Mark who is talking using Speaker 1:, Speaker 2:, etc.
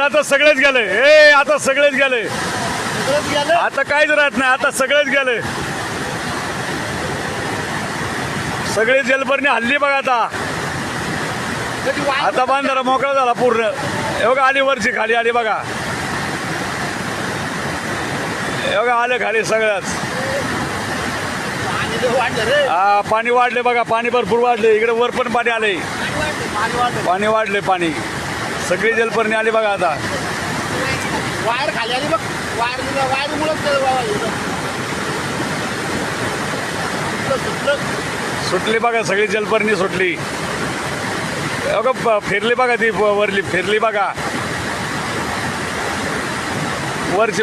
Speaker 1: आता सगळेच गेले. आता सगळेच गेले. आता काहीच राहत नाही. आता सगळेच गेले. सगळे जलपर्णी हल्ली बघा. आता बांधारा मोकळा झाला पूर्ण. हे बघा आली वरची खाली आली बघा. हे बघा आले खाली सगळ्याच. हा पाणी वाढले बघा. पाणी भरपूर वाढले. इकडे वर पण पाणी आले. पाणी वाढले. पाणी सगळी जलपर्णी आली बघा. आता
Speaker 2: वायर खाली आली बघ. वायर
Speaker 1: सुटली बघा. सगळी जलपर्णी सुटली. बघा फिरली बघा. ती वरली फिरली बघा. वरची